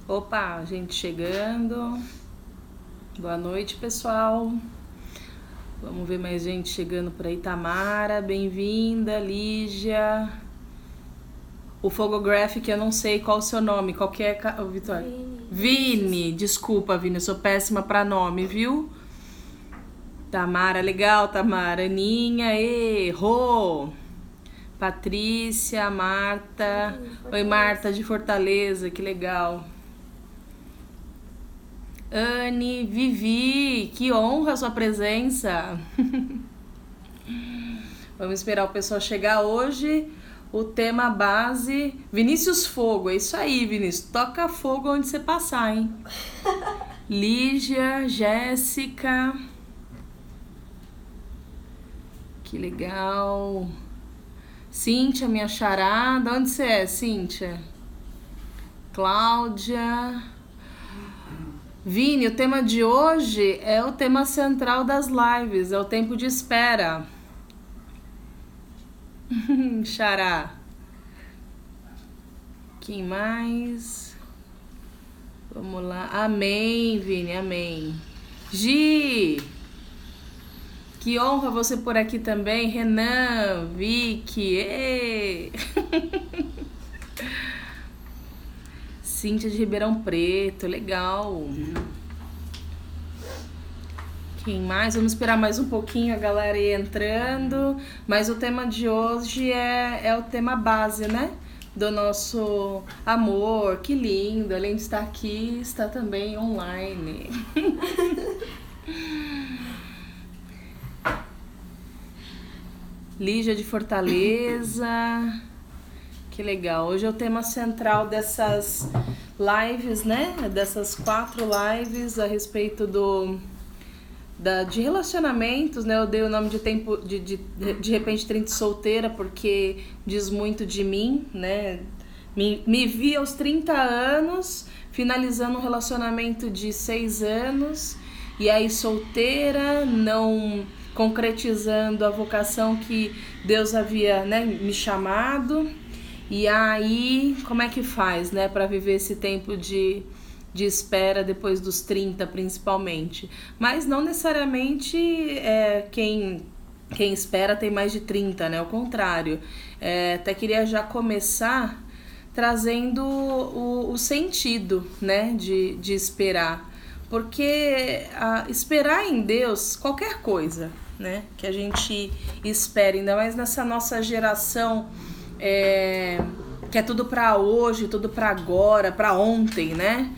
Opa, gente chegando. Boa noite, pessoal. Vamos ver mais gente chegando por aí. Tamara, bem-vinda. Lígia. O Fogographic, eu não sei qual o seu nome. Qual que é, Vitória? Vini. Desculpa, Vini, eu sou péssima pra nome, viu? Tamara, legal, Tamara. Aninha, Rô. Patrícia, Marta. Oi, Marta de Fortaleza, que legal. Anne, Vivi, que honra a sua presença. Vamos esperar o pessoal chegar hoje. O tema base, Vinícius Fogo, é isso aí, Vinícius. Toca fogo onde você passar, hein? Lígia, Jéssica. Que legal. Cíntia, minha charada. Onde você é, Cíntia? Cláudia. Vini, o tema de hoje é o tema central das lives, é o tempo de espera. Xará. Quem mais? Vamos lá. Amém, Vini, amém. Gi, que honra você por aqui também. Renan, Vicky. Cíntia de Ribeirão Preto, legal. Quem mais? Vamos esperar mais um pouquinho a galera ir entrando. Mas o tema de hoje é o tema base, né? Do nosso amor. Que lindo! Além de estar aqui, está também online. Lígia de Fortaleza. Que legal. Hoje é o tema central dessas lives, né? Dessas 4 lives a respeito de relacionamentos, né? Eu dei o nome de tempo de repente 30 solteira porque diz muito de mim, né? Me vi aos 30 anos finalizando um relacionamento de 6 anos e aí solteira, não concretizando a vocação que Deus havia, né, me chamado. E aí, como é que faz, né, para viver esse tempo de espera depois dos 30, principalmente? Mas não necessariamente quem espera tem mais de 30, né? Ao contrário. Até queria já começar trazendo o sentido, né, de esperar. Porque esperar em Deus, qualquer coisa, né, que a gente espera, ainda mais nessa nossa geração que é tudo pra hoje, tudo pra agora, pra ontem, né?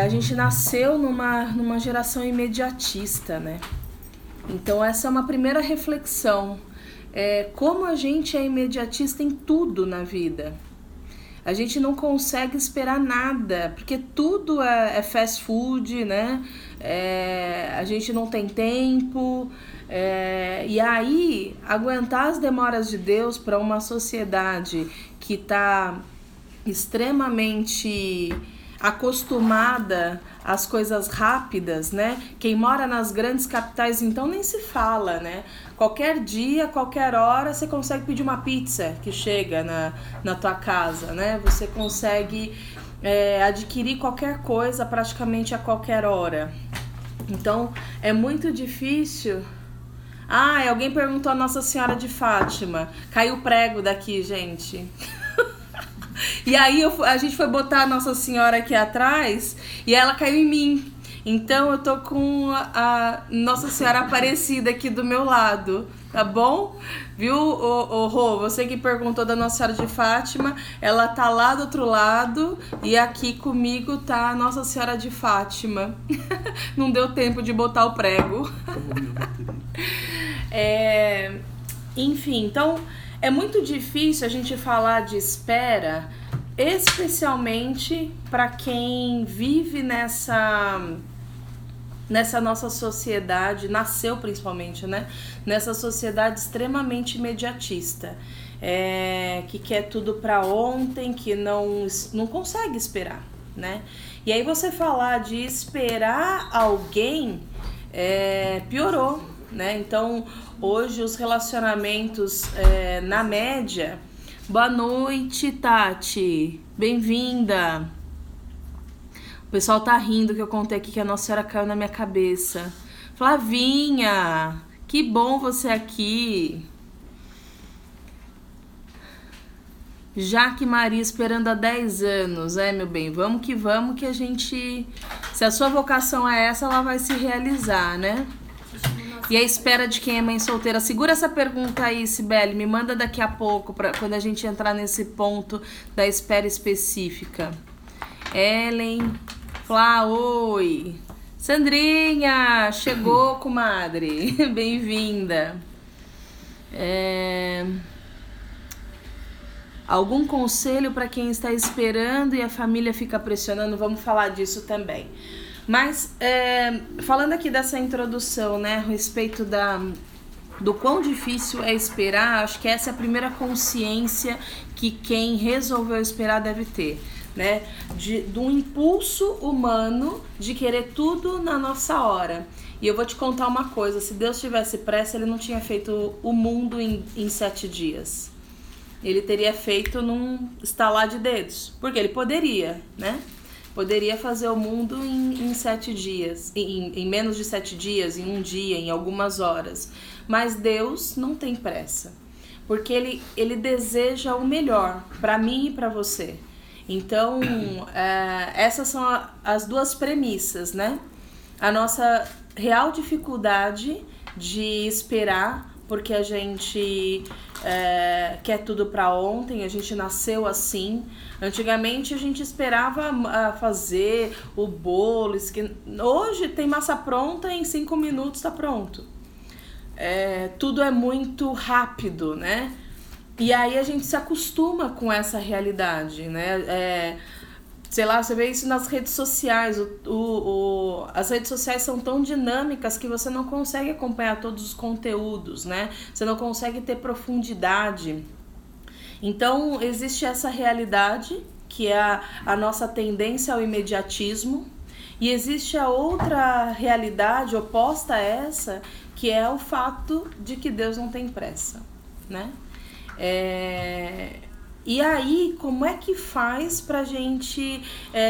A gente nasceu numa geração imediatista, né? Então essa é uma primeira reflexão. Como a gente é imediatista em tudo na vida. A gente não consegue esperar nada, porque tudo é fast food, né? A gente não tem tempo. E aí, aguentar as demoras de Deus para uma sociedade que está extremamente acostumada às coisas rápidas, né? Quem mora nas grandes capitais, então, nem se fala, né? Qualquer dia, qualquer hora, você consegue pedir uma pizza que chega na tua casa, né? Você consegue adquirir qualquer coisa praticamente a qualquer hora. Então, é muito difícil. Alguém perguntou a Nossa Senhora de Fátima. Caiu o prego daqui, gente. E aí a gente foi botar a Nossa Senhora aqui atrás e ela caiu em mim. Então eu tô com a Nossa Senhora Aparecida aqui do meu lado, tá bom? Viu, Rô? Você que perguntou da Nossa Senhora de Fátima, ela tá lá do outro lado e aqui comigo tá a Nossa Senhora de Fátima. Não deu tempo de botar o prego. Enfim, então é muito difícil a gente falar de espera, especialmente para quem vive nessa nossa sociedade, nasceu principalmente, né? Nessa sociedade extremamente imediatista, que quer tudo para ontem, que não consegue esperar, né? E aí você falar de esperar alguém piorou, né? Então hoje os relacionamentos na média. Boa noite, Tati, bem-vinda. O pessoal tá rindo que eu contei aqui que a Nossa Senhora caiu na minha cabeça. Flavinha, que bom você aqui. Jaque Maria esperando há 10 anos. Meu bem, vamos que a gente... Se a sua vocação é essa, ela vai se realizar, né? E a espera de quem é mãe solteira? Segura essa pergunta aí, Cibele. Me manda daqui a pouco, quando a gente entrar nesse ponto da espera específica. Ellen, Flá, oi. Sandrinha, chegou, comadre. Bem-vinda. Algum conselho para quem está esperando e a família fica pressionando? Vamos falar disso também. Mas, falando aqui dessa introdução, né, a respeito do quão difícil é esperar, acho que essa é a primeira consciência que quem resolveu esperar deve ter, né, do impulso humano de querer tudo na nossa hora. E eu vou te contar uma coisa, se Deus tivesse pressa, ele não tinha feito o mundo em 7 dias. Ele teria feito num estalar de dedos, porque ele poderia, né? Poderia fazer o mundo em 7 dias, em menos de 7 dias, em um dia, em algumas horas. Mas Deus não tem pressa, porque ele deseja o melhor para mim e para você. Então, essas são as duas premissas, né? A nossa real dificuldade de esperar, porque a gente quer tudo para ontem, a gente nasceu assim. Antigamente a gente esperava fazer o bolo, hoje tem massa pronta, em 5 minutos está pronto. Tudo é muito rápido, né? E aí a gente se acostuma com essa realidade, né? Sei lá, você vê isso nas redes sociais. As redes sociais são tão dinâmicas que você não consegue acompanhar todos os conteúdos, né? Você não consegue ter profundidade. Então, existe essa realidade, que é a nossa tendência ao imediatismo. E existe a outra realidade oposta a essa, que é o fato de que Deus não tem pressa, né? E aí, como é que faz pra gente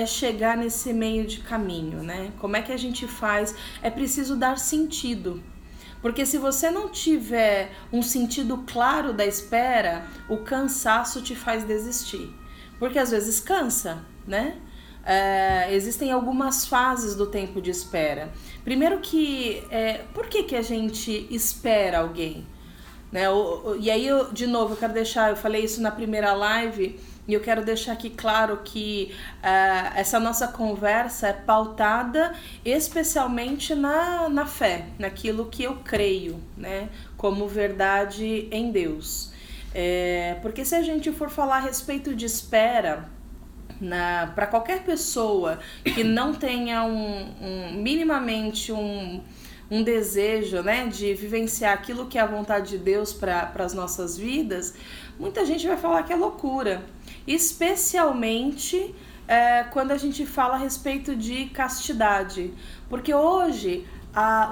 chegar nesse meio de caminho, né? Como é que a gente faz? É preciso dar sentido. Porque se você não tiver um sentido claro da espera, o cansaço te faz desistir. Porque às vezes cansa, né? Existem algumas fases do tempo de espera. Primeiro por que a gente espera alguém? Né? E aí, de novo, eu falei isso na primeira live, e eu quero deixar aqui claro que essa nossa conversa é pautada especialmente na fé, naquilo que eu creio, né, como verdade em Deus. Porque se a gente for falar a respeito de espera, para qualquer pessoa que não tenha minimamente um desejo, né, de vivenciar aquilo que é a vontade de Deus para as nossas vidas, muita gente vai falar que é loucura. Especialmente quando a gente fala a respeito de castidade. Porque hoje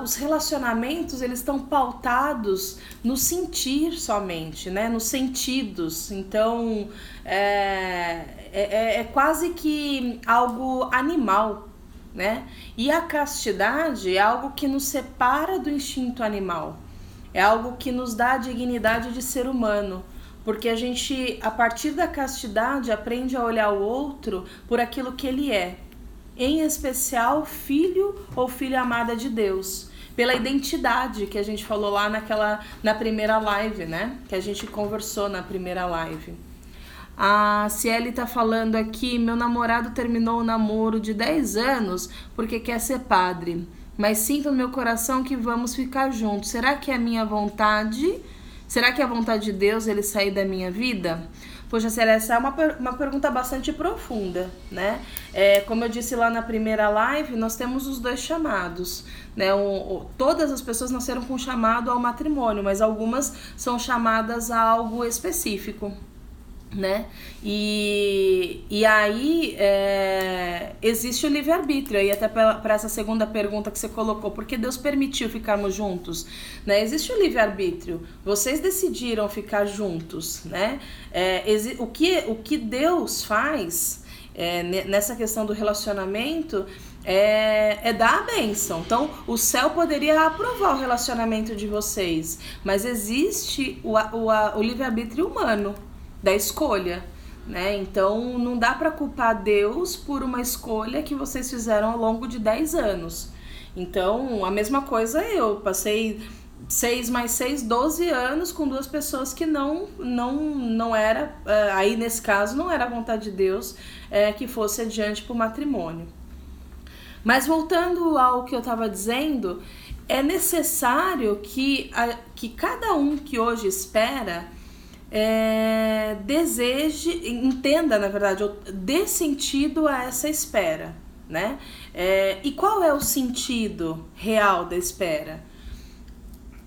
os relacionamentos, eles estão pautados no sentir somente, né, nos sentidos. Então é quase que algo animal, né? E a castidade é algo que nos separa do instinto animal, é algo que nos dá a dignidade de ser humano, porque a gente, a partir da castidade, aprende a olhar o outro por aquilo que ele é, em especial filho ou filha amada de Deus, pela identidade que a gente falou lá na primeira live, né? Que a gente conversou na primeira live. A Ciele tá falando aqui, meu namorado terminou o namoro de 10 anos porque quer ser padre, mas sinto no meu coração que vamos ficar juntos. Será que é a minha vontade? Será que é a vontade de Deus ele sair da minha vida? Poxa, Ciele, essa é uma pergunta bastante profunda, né? Como eu disse lá na primeira live, nós temos os 2 chamados, né? Todas as pessoas nasceram com chamado ao matrimônio, mas algumas são chamadas a algo específico, né? E aí existe o livre-arbítrio, e até para essa segunda pergunta que você colocou, por que Deus permitiu ficarmos juntos, né? Existe o livre-arbítrio, vocês decidiram ficar juntos, né? O que Deus faz, nessa questão do relacionamento, é dar a bênção. Então, o céu poderia aprovar o relacionamento de vocês, mas existe o livre-arbítrio humano da escolha, né? Então, não dá para culpar Deus por uma escolha que vocês fizeram ao longo de 10 anos. Então, a mesma coisa eu passei 6 mais 6, 12 anos com duas pessoas que não era, aí nesse caso não era a vontade de Deus que fosse adiante para o matrimônio. Mas voltando ao que eu estava dizendo, é necessário que cada um que hoje espera deseje, entenda, na verdade, dê sentido a essa espera, né? E qual é o sentido real da espera?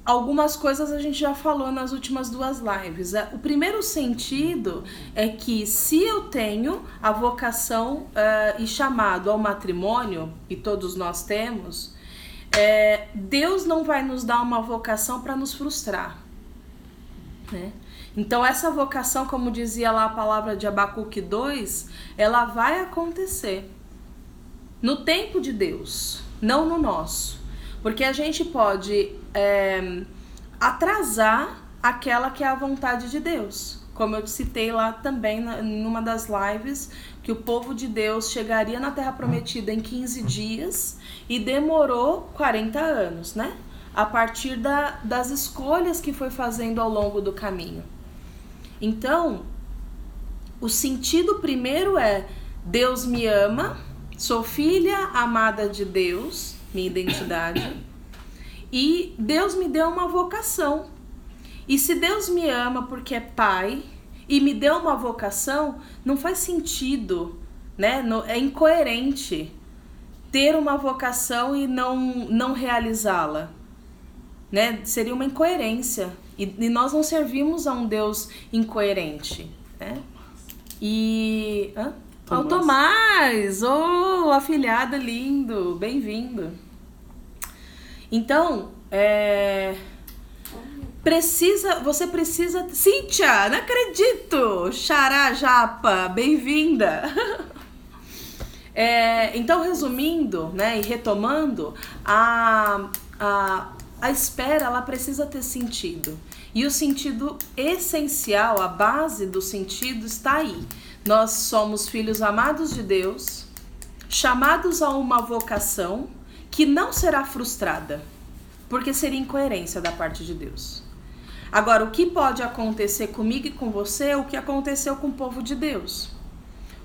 Algumas coisas a gente já falou nas últimas 2 lives. O primeiro sentido é que se eu tenho a vocação e chamado ao matrimônio, e todos nós temos, Deus não vai nos dar uma vocação para nos frustrar, né? Então essa vocação, como dizia lá a palavra de Abacuque 2, ela vai acontecer no tempo de Deus, não no nosso. Porque a gente pode atrasar aquela que é a vontade de Deus. Como eu te citei lá também numa das lives, que o povo de Deus chegaria na Terra Prometida em 15 dias e demorou 40 anos, né? A partir das escolhas que foi fazendo ao longo do caminho. Então, o sentido primeiro é: Deus me ama, sou filha amada de Deus, minha identidade, e Deus me deu uma vocação. E se Deus me ama porque é pai e me deu uma vocação, não faz sentido, né? É incoerente ter uma vocação e não realizá-la, né? Seria uma incoerência, e nós não servimos a um Deus incoerente, né? E... O Tomás, afilhado lindo, bem-vindo. Então, você precisa... Cíntia, não acredito! Xará Japa, bem-vinda! Então, resumindo, né, e retomando, a espera, ela precisa ter sentido. E o sentido essencial, a base do sentido está aí. Nós somos filhos amados de Deus, chamados a uma vocação que não será frustrada, porque seria incoerência da parte de Deus. Agora, o que pode acontecer comigo e com você é o que aconteceu com o povo de Deus.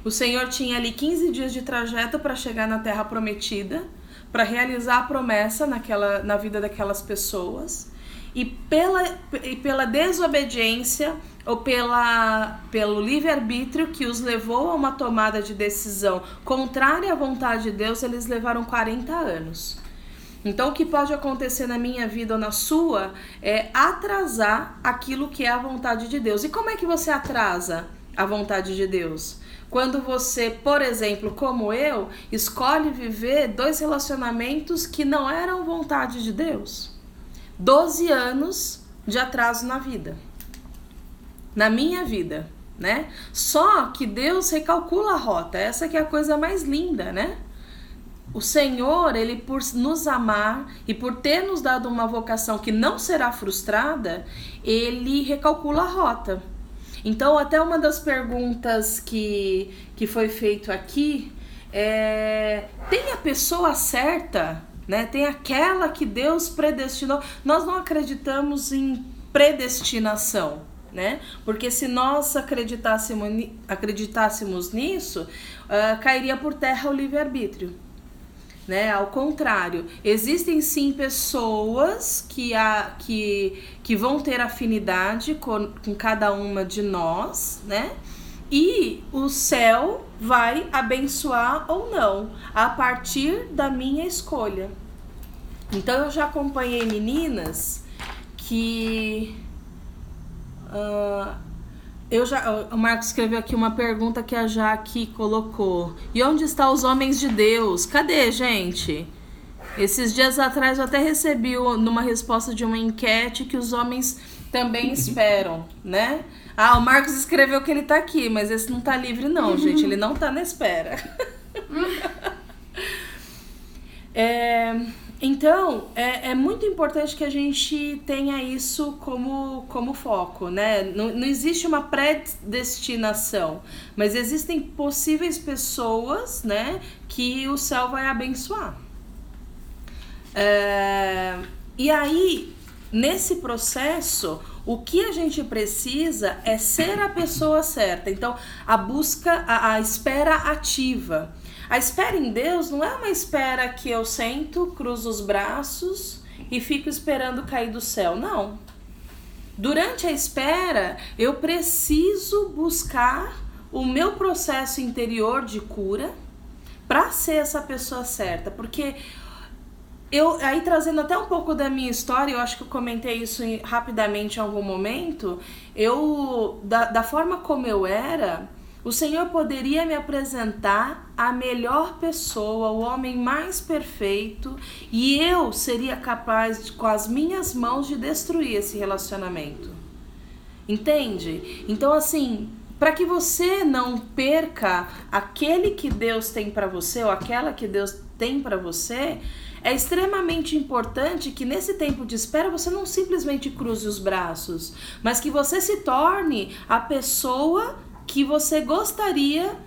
O Senhor tinha ali 15 dias de trajeto para chegar na Terra Prometida, para realizar a promessa na vida daquelas pessoas, e pela desobediência ou pelo livre-arbítrio que os levou a uma tomada de decisão contrária à vontade de Deus, eles levaram 40 anos. Então, o que pode acontecer na minha vida ou na sua é atrasar aquilo que é a vontade de Deus. E como é que você atrasa a vontade de Deus? Quando você, por exemplo, como eu, escolhe viver 2 relacionamentos que não eram vontade de Deus. 12 anos de atraso na vida. Na minha vida, né? Só que Deus recalcula a rota. Essa que é a coisa mais linda, né? O Senhor, Ele por nos amar e por ter nos dado uma vocação que não será frustrada, Ele recalcula a rota. Então, até uma das perguntas que foi feito aqui tem a pessoa certa, né? Tem aquela que Deus predestinou. Nós não acreditamos em predestinação, né? Porque se nós acreditássemos nisso, cairia por terra o livre-arbítrio, né? Ao contrário, existem sim pessoas que vão ter afinidade com cada uma de nós, né? E o céu vai abençoar ou não, a partir da minha escolha. Então, eu já acompanhei meninas que... o Marcos escreveu aqui uma pergunta que a Jaque colocou. E onde estão os homens de Deus? Cadê, gente? Esses dias atrás eu até recebi numa resposta de uma enquete que os homens também esperam, né? Ah, o Marcos escreveu que ele tá aqui, mas esse não tá livre não, gente. Ele não tá na espera. Então, é muito importante que a gente tenha isso como foco, né? Não existe uma predestinação, mas existem possíveis pessoas, né, que o céu vai abençoar. E aí, nesse processo, o que a gente precisa é ser a pessoa certa. Então, a busca, a espera ativa. A espera em Deus não é uma espera que eu sento, cruzo os braços e fico esperando cair do céu. Não. Durante a espera, eu preciso buscar o meu processo interior de cura para ser essa pessoa certa. Porque aí trazendo até um pouco da minha história, eu acho que eu comentei isso rapidamente em algum momento, da forma como eu era, o Senhor poderia me apresentar a melhor pessoa, o homem mais perfeito, e eu seria capaz, com as minhas mãos, de destruir esse relacionamento. Entende? Então, assim, para que você não perca aquele que Deus tem para você, ou aquela que Deus tem para você, é extremamente importante que nesse tempo de espera você não simplesmente cruze os braços, mas que você se torne a pessoa que você gostaria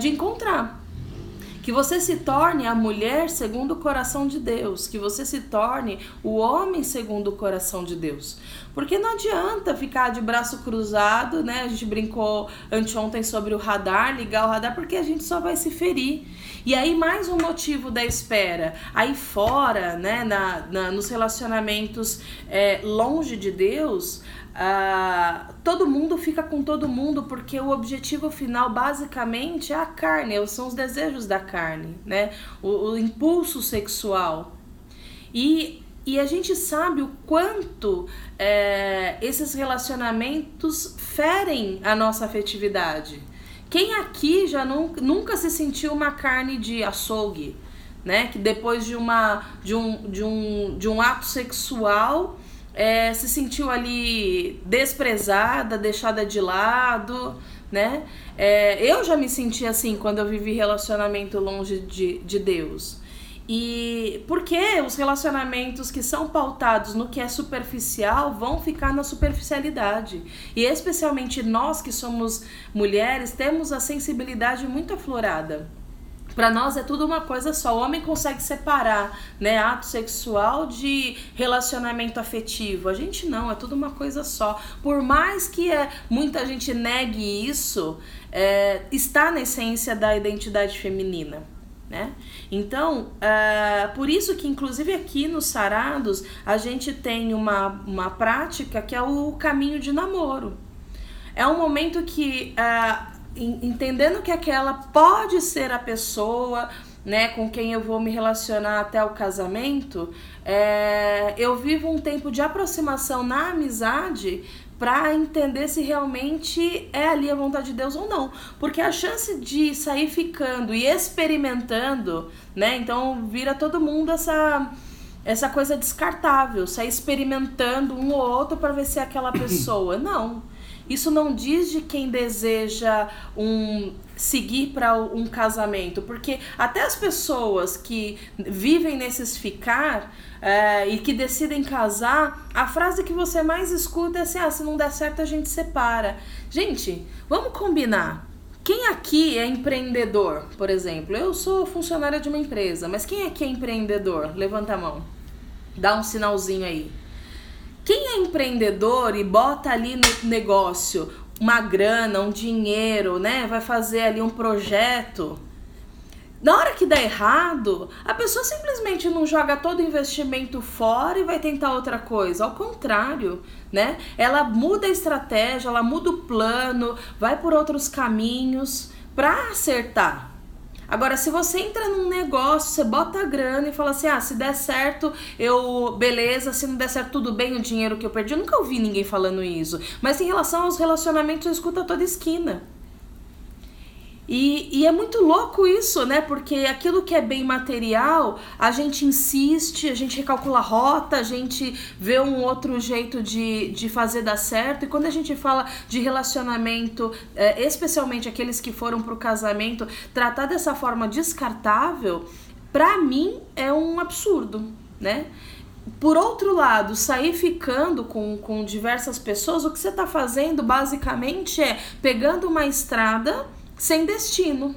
de encontrar. Que você se torne a mulher segundo o coração de Deus. Que você se torne o homem segundo o coração de Deus. Porque não adianta ficar de braço cruzado, né? A gente brincou anteontem sobre o radar, ligar o radar, porque a gente só vai se ferir. E aí mais um motivo da espera. Aí fora, né, nos relacionamentos longe de Deus, todo mundo fica com todo mundo, porque o objetivo final basicamente é a carne, são os desejos da carne, né? O impulso sexual. E a gente sabe o quanto esses relacionamentos ferem a nossa afetividade. Quem aqui já nunca se sentiu uma carne de açougue, né? Que depois de um ato sexual se sentiu ali desprezada, deixada de lado, né? Eu já me senti assim quando eu vivi relacionamento longe de Deus. E porque os relacionamentos que são pautados no que é superficial vão ficar na superficialidade. E especialmente nós que somos mulheres temos a sensibilidade muito aflorada. Para nós é tudo uma coisa só. O homem consegue separar, né, ato sexual de relacionamento afetivo. A gente não, é tudo uma coisa só. Por mais que muita gente negue isso, está na essência da identidade feminina, né? Então, por isso que inclusive aqui nos Sarados a gente tem uma prática que é o caminho de namoro. É um momento que entendendo que aquela pode ser a pessoa, né, com quem eu vou me relacionar até o casamento, eu vivo um tempo de aproximação na amizade para entender se realmente é ali a vontade de Deus ou não. Porque a chance de sair ficando e experimentando, né, então vira todo mundo essa coisa descartável, sair experimentando um ou outro para ver se é aquela pessoa. Não. Isso não diz de quem deseja seguir para um casamento, porque até as pessoas que vivem nesses ficar e que decidem casar, a frase que você mais escuta é assim: se não der certo a gente separa. Gente, vamos combinar. Quem aqui é empreendedor, por exemplo? Eu sou funcionária de uma empresa, mas quem aqui é empreendedor? Levanta a mão, dá um sinalzinho aí. Quem é empreendedor e bota ali no negócio uma grana, um dinheiro, né? Vai fazer ali um projeto. Na hora que dá errado, a pessoa simplesmente não joga todo o investimento fora e vai tentar outra coisa. Ao contrário, né? Ela muda a estratégia, ela muda o plano, vai por outros caminhos para acertar. Agora, se você entra num negócio, você bota a grana e fala assim: se der certo, beleza, se não der certo, tudo bem, o dinheiro que eu perdi. Eu nunca ouvi ninguém falando isso. Mas em relação aos relacionamentos, eu escuto a toda esquina. E é muito louco isso, né? Porque aquilo que é bem material, a gente insiste, a gente recalcula a rota, a gente vê um outro jeito de fazer dar certo. E quando a gente fala de relacionamento, especialmente aqueles que foram pro casamento, tratar dessa forma descartável, pra mim é um absurdo, né? Por outro lado, sair ficando com diversas pessoas, o que você tá fazendo basicamente é pegando uma estrada sem destino,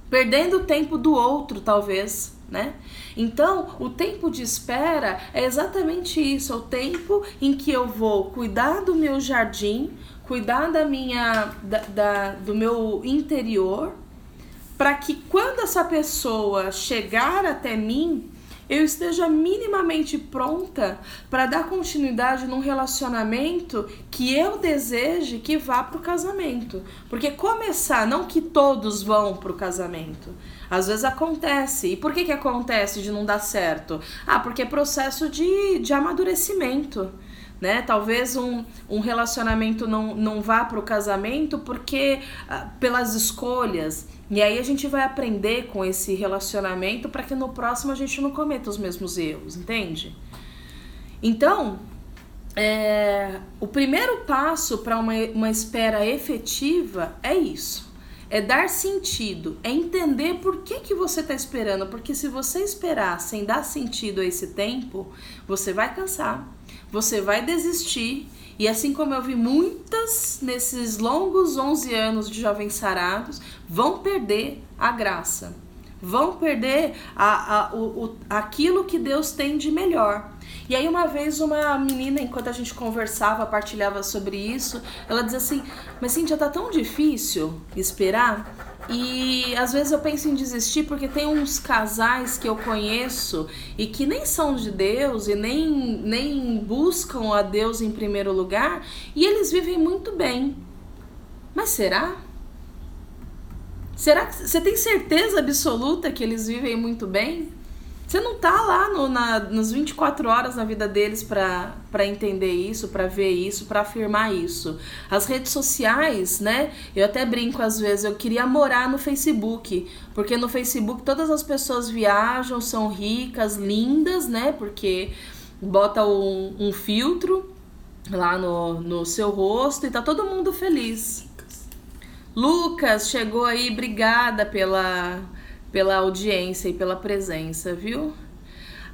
perdendo o tempo do outro, talvez, né? Então, o tempo de espera é exatamente isso, é o tempo em que eu vou cuidar do meu jardim, cuidar do meu interior, para que quando essa pessoa chegar até mim, eu esteja minimamente pronta para dar continuidade num relacionamento que eu deseje que vá para o casamento. Porque começar, não que todos vão para o casamento. Às vezes acontece. E por que acontece de não dar certo? Porque é processo de amadurecimento. Né? Talvez um relacionamento não vá para o casamento porque pelas escolhas. E aí a gente vai aprender com esse relacionamento para que no próximo a gente não cometa os mesmos erros, entende? Então, o primeiro passo para uma espera efetiva é isso. É dar sentido, é entender por que você está esperando. Porque se você esperar sem dar sentido a esse tempo, você vai cansar, você vai desistir. E assim como eu vi muitas nesses longos 11 anos de Jovens Sarados, vão perder a graça. Vão perder aquilo que Deus tem de melhor. E aí uma vez uma menina, enquanto a gente conversava, partilhava sobre isso, ela dizia assim, mas Cíntia, tá tão difícil esperar? E às vezes eu penso em desistir porque tem uns casais que eu conheço e que nem são de Deus e nem buscam a Deus em primeiro lugar e eles vivem muito bem. Mas será? Será que você tem certeza absoluta que eles vivem muito bem? Você não tá lá nas 24 horas na vida deles para entender isso, para ver isso, para afirmar isso. As redes sociais, né? Eu até brinco às vezes, eu queria morar no Facebook, porque no Facebook todas as pessoas viajam, são ricas, lindas, né? Porque bota um filtro lá no seu rosto e tá todo mundo feliz. Lucas chegou aí, obrigada pela audiência e pela presença, viu?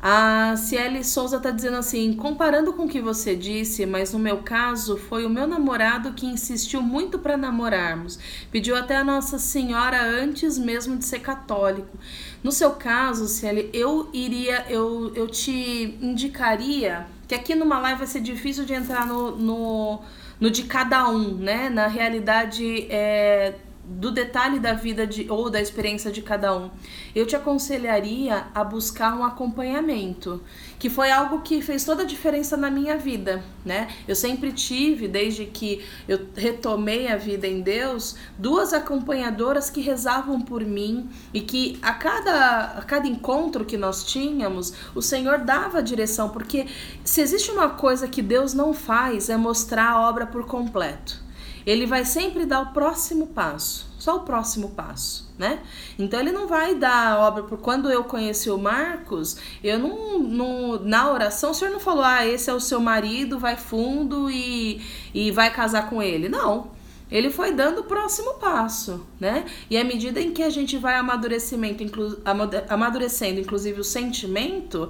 A Ciele Souza tá dizendo assim, comparando com o que você disse, mas no meu caso foi o meu namorado que insistiu muito para namorarmos. Pediu até a Nossa Senhora antes mesmo de ser católico. No seu caso, Ciele, eu te indicaria que aqui numa live vai ser difícil de entrar no de cada um, né? Na realidade do detalhe da vida ou da experiência de cada um. Eu te aconselharia a buscar um acompanhamento, que foi algo que fez toda a diferença na minha vida, né? Eu sempre tive, desde que eu retomei a vida em Deus, 2 acompanhadoras que rezavam por mim e que a cada encontro que nós tínhamos, o Senhor dava direção, porque se existe uma coisa que Deus não faz é mostrar a obra por completo. Ele vai sempre dar o próximo passo, só o próximo passo, né? Então ele não vai dar a obra, por quando eu conheci o Marcos, eu não na oração o Senhor não falou, esse é o seu marido, vai fundo e vai casar com ele. Não. Ele foi dando o próximo passo, né? E à medida em que a gente vai amadurecendo, inclusive o sentimento,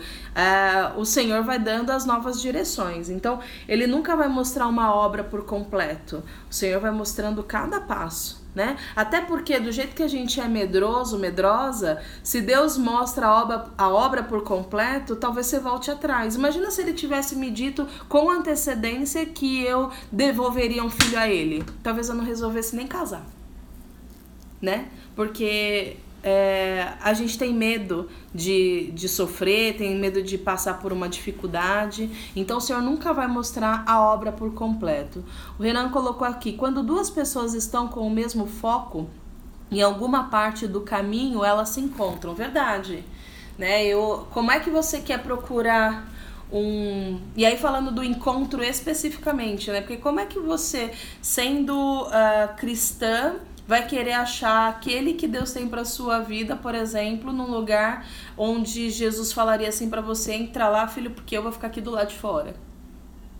o Senhor vai dando as novas direções. Então, Ele nunca vai mostrar uma obra por completo. O Senhor vai mostrando cada passo, né? Até porque do jeito que a gente é medroso, medrosa, se Deus mostra a obra por completo, talvez você volte atrás. Imagina se Ele tivesse me dito com antecedência que eu devolveria um filho a Ele. Talvez eu não resolvesse nem casar, né? Porque a gente tem medo de sofrer, tem medo de passar por uma dificuldade. Então o Senhor nunca vai mostrar a obra por completo. O Renan colocou aqui, quando 2 pessoas estão com o mesmo foco, em alguma parte do caminho elas se encontram. Verdade, né? Como é que você quer procurar e aí falando do encontro especificamente, né? Porque como é que você, sendo cristã, vai querer achar aquele que Deus tem para sua vida, por exemplo, num lugar onde Jesus falaria assim para você: entra lá, filho, porque eu vou ficar aqui do lado de fora,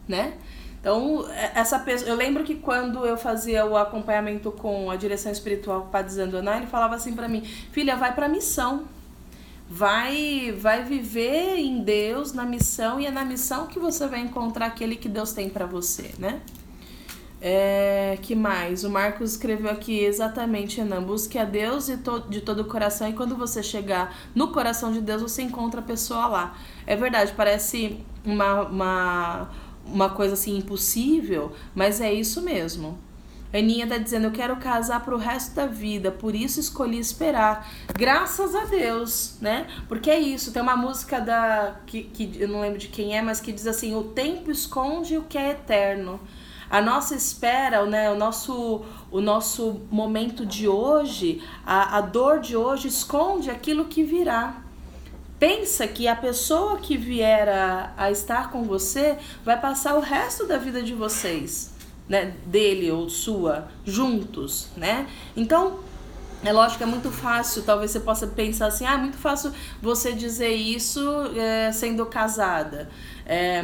né? Então, essa pessoa, eu lembro que quando eu fazia o acompanhamento com a direção espiritual com o Padre Zandoná, ele falava assim para mim: filha, vai para missão. Vai viver em Deus, na missão, e é na missão que você vai encontrar aquele que Deus tem para você, né? Que mais? O Marcos escreveu aqui exatamente, Renan: busque a Deus de todo o coração, e quando você chegar no coração de Deus, você encontra a pessoa lá. É verdade, parece uma coisa assim impossível, mas é isso mesmo. A Aninha tá dizendo: eu quero casar pro resto da vida, por isso escolhi esperar. Graças a Deus, né? Porque é isso, tem uma música que eu não lembro de quem é, mas que diz assim: o tempo esconde o que é eterno. A nossa espera, né, o nosso momento de hoje, a dor de hoje esconde aquilo que virá. Pensa que a pessoa que vier a estar com você vai passar o resto da vida de vocês, né, dele ou sua, juntos, né? Então, é lógico que é muito fácil, talvez você possa pensar assim: é muito fácil você dizer isso sendo casada.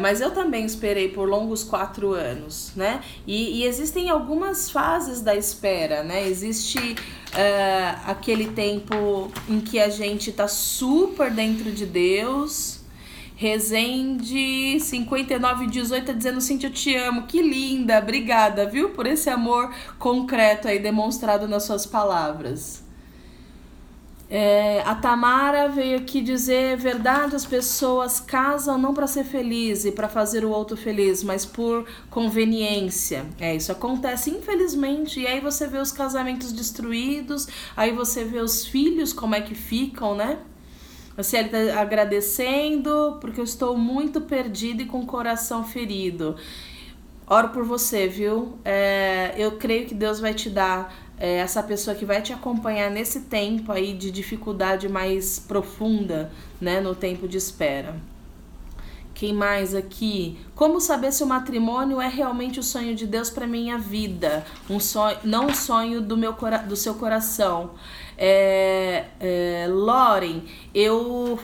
Mas eu também esperei por longos 4 anos, né? E existem algumas fases da espera, né? Existe aquele tempo em que a gente tá super dentro de Deus. Rezende 5918 tá dizendo: Cíntia, eu te amo, que linda, obrigada, viu, por esse amor concreto aí demonstrado nas suas palavras. A Tamara veio aqui dizer: verdade, as pessoas casam não para ser feliz e para fazer o outro feliz, mas por conveniência. Isso acontece, infelizmente, e aí você vê os casamentos destruídos, aí você vê os filhos como é que ficam, né? A Cieli tá agradecendo: porque eu estou muito perdida e com o coração ferido. Oro por você, viu? Eu creio que Deus vai te dar essa pessoa que vai te acompanhar nesse tempo aí de dificuldade mais profunda, né? No tempo de espera. Quem mais aqui? Como saber se o matrimônio é realmente o sonho de Deus para minha vida? Não um sonho do seu coração. Lauren,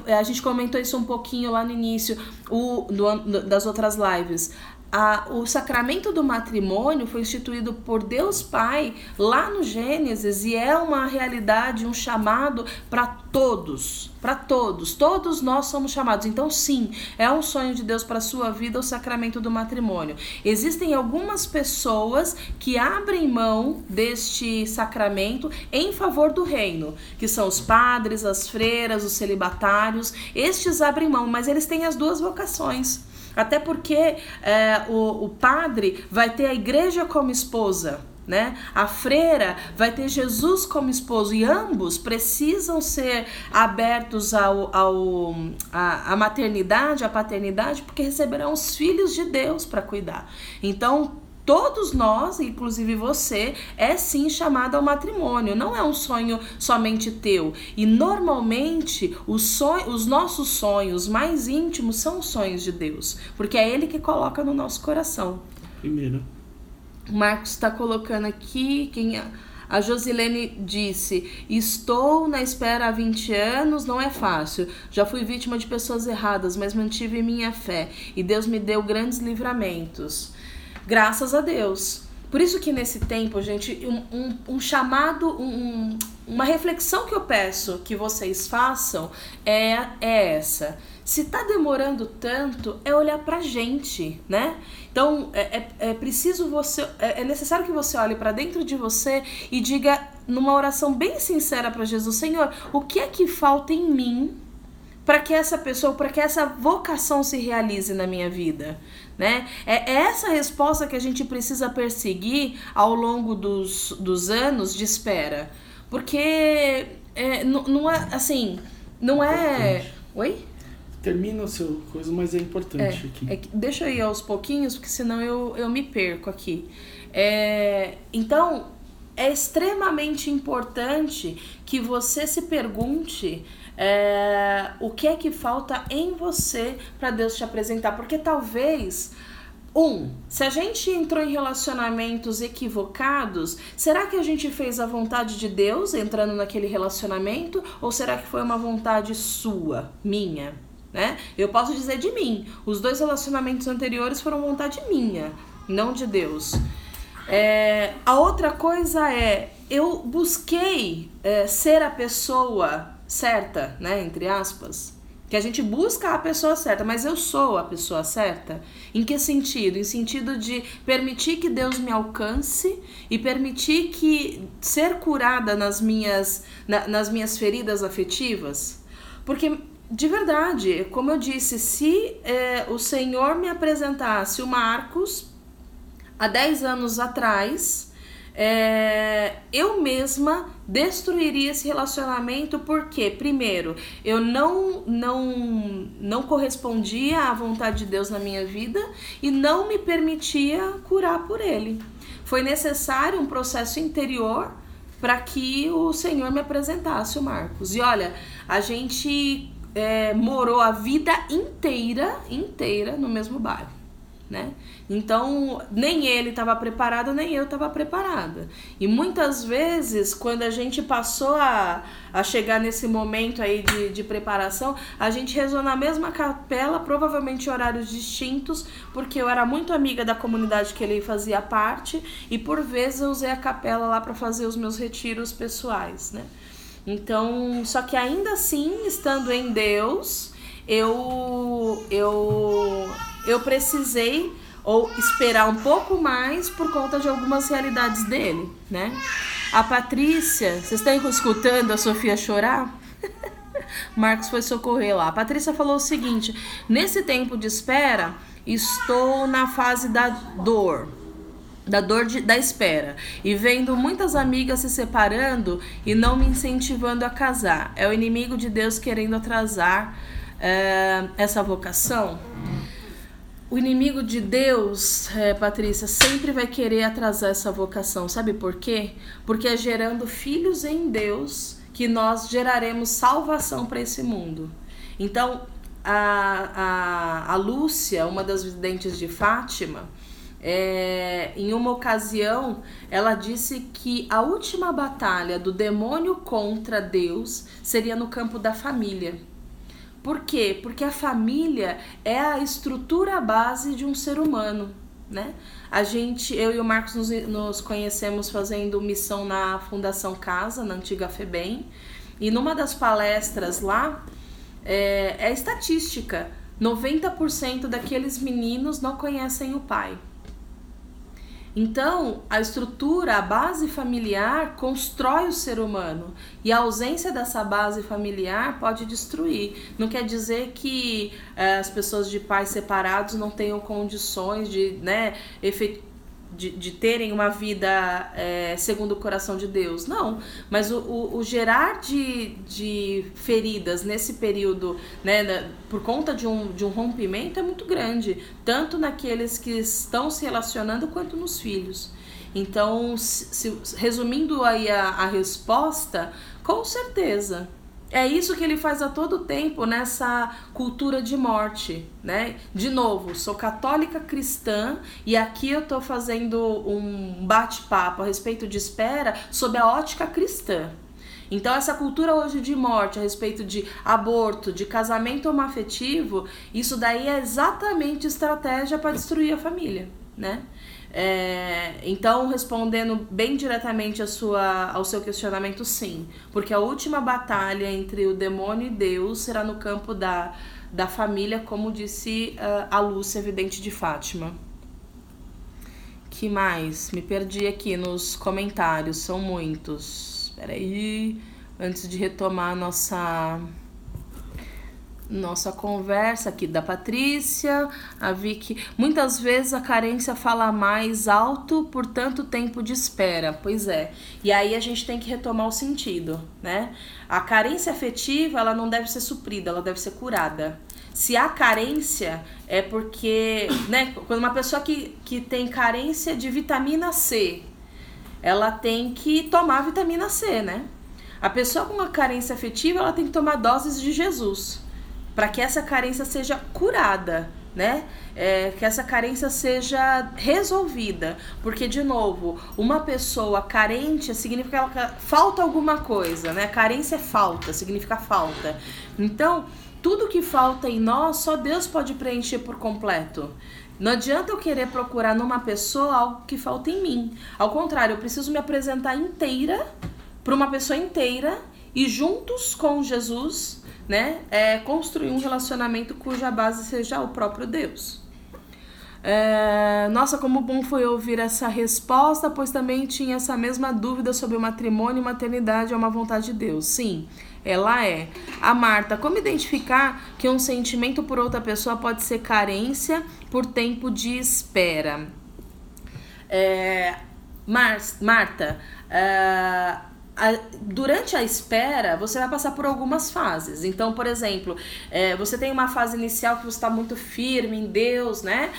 a gente comentou isso um pouquinho lá no início das outras lives. O sacramento do matrimônio foi instituído por Deus Pai lá no Gênesis e é uma realidade, um chamado para todos, todos nós somos chamados. Então sim, é um sonho de Deus para a sua vida o sacramento do matrimônio. Existem algumas pessoas que abrem mão deste sacramento em favor do reino, que são os padres, as freiras, os celibatários. Estes abrem mão, mas eles têm as duas vocações. Até porque o padre vai ter a igreja como esposa, né? A freira vai ter Jesus como esposo, e ambos precisam ser abertos à maternidade, à paternidade, porque receberão os filhos de Deus para cuidar. Então, todos nós, inclusive você, é sim chamado ao matrimônio. Não é um sonho somente teu. E normalmente os nossos sonhos mais íntimos são os sonhos de Deus, porque é Ele que coloca no nosso coração. Primeiro. O Marcos está colocando aqui. A Josilene disse: estou na espera há 20 anos, não é fácil. Já fui vítima de pessoas erradas, mas mantive minha fé e Deus me deu grandes livramentos. Graças a Deus. Por isso que nesse tempo, gente, um chamado, uma reflexão que eu peço que vocês façam é essa. Se tá demorando tanto, é olhar pra gente, né? Então, é necessário que você olhe pra dentro de você e diga numa oração bem sincera pra Jesus: Senhor, o que é que falta em mim para que essa pessoa, para que essa vocação se realize na minha vida, né? É essa resposta que a gente precisa perseguir ao longo dos anos de espera, porque não é assim, não é... Oi? Termina o seu coisa, mas é importante aqui. Deixa eu ir aos pouquinhos, porque senão eu me perco aqui. Então, é extremamente importante que você se pergunte o que é que falta em você para Deus te apresentar, porque talvez Se a gente entrou em relacionamentos equivocados, será que a gente fez a vontade de Deus entrando naquele relacionamento? Ou será que foi uma vontade sua, minha? Né? Eu posso dizer de mim. Os 2 relacionamentos anteriores foram vontade minha, não de Deus. A outra coisa eu busquei ser a pessoa certa, né? Entre aspas. Que a gente busca a pessoa certa, mas eu sou a pessoa certa? Em que sentido? Em sentido de permitir que Deus me alcance e permitir que ser curada nas minhas feridas afetivas? Porque, de verdade, como eu disse, se o Senhor me apresentasse o Marcos há 10 anos atrás, eu mesma destruiria esse relacionamento porque, primeiro, eu não correspondia à vontade de Deus na minha vida e não me permitia curar por ele. Foi necessário um processo interior para que o Senhor me apresentasse o Marcos. E olha, a gente morou a vida inteira no mesmo bairro, né? Então, nem ele estava preparado, nem eu estava preparada. E muitas vezes, quando a gente passou a chegar nesse momento aí de preparação, a gente rezou na mesma capela, provavelmente em horários distintos, porque eu era muito amiga da comunidade que ele fazia parte, e por vezes eu usei a capela lá para fazer os meus retiros pessoais, né? Então, só que ainda assim, estando em Deus, eu precisei ou esperar um pouco mais por conta de algumas realidades dele, né? A Patrícia, vocês estão escutando a Sofia chorar? Marcos foi socorrer lá. A Patrícia falou o seguinte: nesse tempo de espera, estou na fase da dor da espera e vendo muitas amigas se separando e não me incentivando a casar. É o inimigo de Deus querendo atrasar essa vocação? O inimigo de Deus, Patrícia, sempre vai querer atrasar essa vocação. Sabe por quê? Porque é gerando filhos em Deus que nós geraremos salvação para esse mundo. Então, a Lúcia, uma das videntes de Fátima, em uma ocasião, ela disse que a última batalha do demônio contra Deus seria no campo da família. Por quê? Porque a família é a estrutura base de um ser humano, né? Eu e o Marcos nos conhecemos fazendo missão na Fundação Casa, na antiga FEBEM, e numa das palestras lá, é estatística, 90% daqueles meninos não conhecem o pai. Então, a estrutura, a base familiar constrói o ser humano e a ausência dessa base familiar pode destruir. Não quer dizer que as pessoas de pais separados não tenham condições de terem uma vida segundo o coração de Deus. Não, mas o gerar de feridas nesse período, né, por conta de um rompimento é muito grande, tanto naqueles que estão se relacionando quanto nos filhos. Então, resumindo aí a resposta, com certeza. É isso que ele faz a todo tempo nessa cultura de morte, né? De novo, sou católica cristã e aqui eu tô fazendo um bate-papo a respeito de espera sob a ótica cristã. Então essa cultura hoje de morte a respeito de aborto, de casamento homoafetivo, isso daí é exatamente estratégia para destruir a família, né? Então, respondendo bem diretamente ao seu questionamento, sim, porque a última batalha entre o demônio e Deus será no campo da família, como disse a Lúcia, vidente de Fátima. Que mais? Me perdi aqui nos comentários, são muitos. Espera aí, antes de retomar nossa conversa aqui da Patrícia, a Vicky. Muitas vezes a carência fala mais alto por tanto tempo de espera. Pois é. E aí a gente tem que retomar o sentido, né? A carência afetiva, ela não deve ser suprida, ela deve ser curada. Se há carência, é porque, né, quando uma pessoa que tem carência de vitamina C, ela tem que tomar vitamina C, né? A pessoa com uma carência afetiva, ela tem que tomar doses de Jesus, para que essa carência seja curada, né? Que essa carência seja resolvida, porque, de novo, uma pessoa carente significa que falta alguma coisa, né? Carência é falta, significa falta. Então, tudo que falta em nós, só Deus pode preencher por completo. Não adianta eu querer procurar numa pessoa algo que falta em mim. Ao contrário, eu preciso me apresentar inteira para uma pessoa inteira e juntos com Jesus, né, construir um relacionamento cuja base seja o próprio Deus. Nossa, como bom foi ouvir essa resposta, pois também tinha essa mesma dúvida sobre o matrimônio e maternidade é uma vontade de Deus. Sim, ela é. A Marta, como identificar que um sentimento por outra pessoa pode ser carência por tempo de espera? Marta, durante a espera, você vai passar por algumas fases. Então, por exemplo, você tem uma fase inicial que você está muito firme em Deus, né?